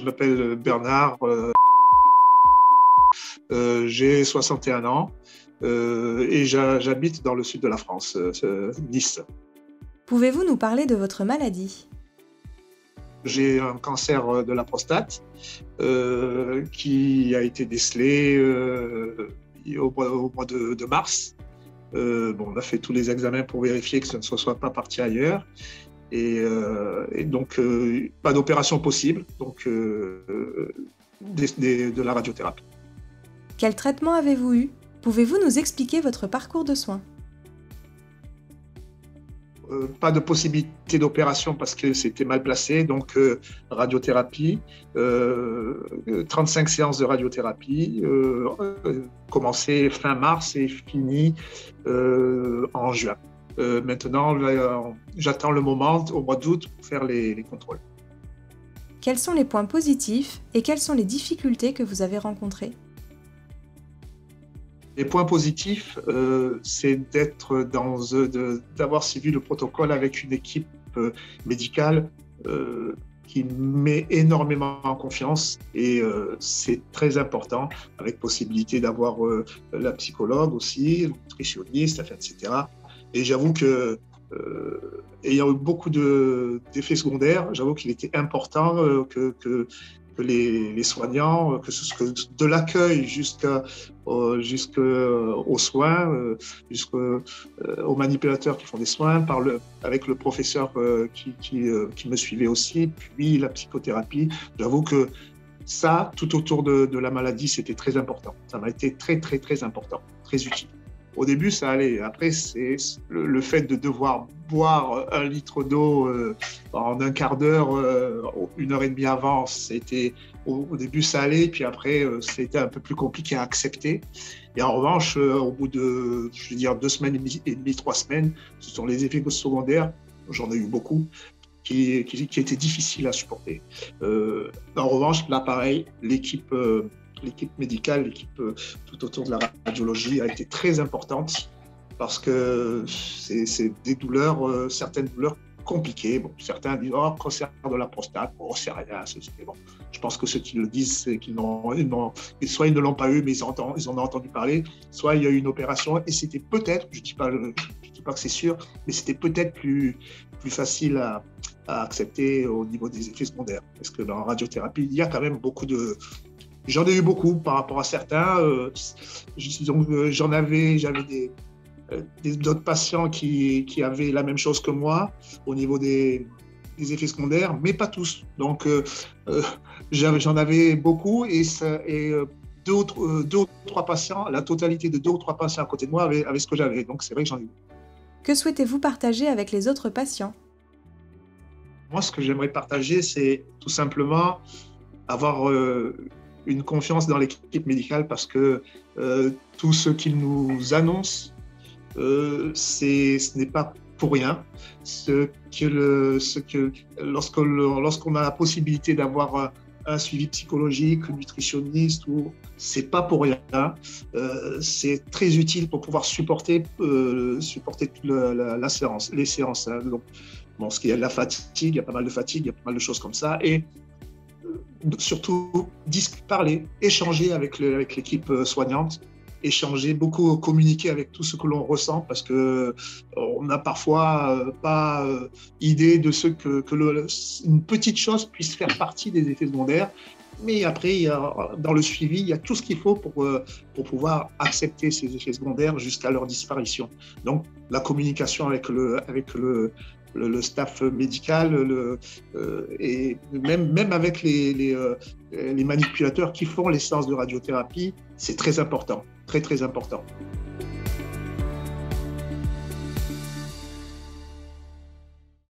Je m'appelle Bernard, j'ai 61 ans et j'habite dans le sud de la France, Nice. Pouvez-vous nous parler de votre maladie ? J'ai un cancer de la prostate qui a été décelé au mois de mars. On a fait tous les examens pour vérifier que ça ne soit pas parti ailleurs. Et donc, pas d'opération possible, donc de la radiothérapie. Quel traitement avez-vous eu ? Pouvez-vous nous expliquer votre parcours de soins ? Pas de possibilité d'opération parce que c'était mal placé, donc radiothérapie, 35 séances de radiothérapie, commencé fin mars et fini en juin. Maintenant, j'attends le moment au mois d'août pour faire les contrôles. Quels sont les points positifs et quelles sont les difficultés que vous avez rencontrées ? Les points positifs, c'est d'avoir suivi le protocole avec une équipe médicale qui met énormément en confiance et c'est très important, avec possibilité d'avoir la psychologue aussi, le nutritionniste, etc. Et j'avoue que, ayant eu beaucoup d'effets secondaires, j'avoue qu'il était important que les soignants, de l'accueil jusqu'aux soins, jusqu'aux manipulateurs qui font des soins, avec le professeur qui me suivait aussi, puis la psychothérapie. J'avoue que ça, tout autour de la maladie, c'était très important. Ça m'a été très, très, très important, très utile. Au début, ça allait. Après, c'est le fait de devoir boire 1 litre d'eau en un quart d'heure, 1h30 avant, au début, ça allait. Puis après, c'était un peu plus compliqué à accepter. Et en revanche, au bout de, 2 semaines et demie, 3 semaines, ce sont les effets secondaires, j'en ai eu beaucoup, qui étaient difficiles à supporter. En revanche, là, pareil, l'équipe médicale, l'équipe tout autour de la radiologie a été très importante parce que c'est des douleurs, certaines douleurs compliquées. Bon, certains disent « cancer de la prostate », bon, c'est rien, c'est bon. Je pense que ceux qui le disent, c'est qu'ils soit ils ne l'ont pas eu, mais ils en ont entendu parler, soit il y a eu une opération et c'était peut-être, je dis pas que c'est sûr, mais c'était peut-être plus facile à accepter au niveau des effets secondaires. Parce que dans la radiothérapie, il y a quand même beaucoup de... J'en ai eu beaucoup par rapport à certains. J'avais d'autres patients qui avaient la même chose que moi au niveau des effets secondaires, mais pas tous. Donc, j'en avais beaucoup et 2 ou 3 patients, la totalité de 2 ou 3 patients à côté de moi avaient ce que j'avais. Donc, c'est vrai que j'en ai eu. Que souhaitez-vous partager avec les autres patients ? Moi, ce que j'aimerais partager, c'est tout simplement avoir une confiance dans l'équipe médicale parce que tout ce qu'ils nous annoncent, ce n'est pas pour rien. Lorsqu'on a la possibilité d'avoir un suivi psychologique, nutritionniste, c'est pas pour rien. C'est très utile pour pouvoir supporter toute la séance, les séances. Hein. Donc, parce qu'il y a de la fatigue, il y a pas mal de fatigue, il y a pas mal de choses comme ça. Et surtout, parler, échanger avec l'équipe soignante, échanger, beaucoup communiquer avec tout ce que l'on ressent parce qu'on n'a parfois pas idée de ce une petite chose puisse faire partie des effets secondaires. Mais après, dans le suivi, il y a tout ce qu'il faut pour pouvoir accepter ces effets secondaires jusqu'à leur disparition. Donc, la communication avec le staff médical et même avec les manipulateurs qui font les séances de radiothérapie, c'est très important, très très important.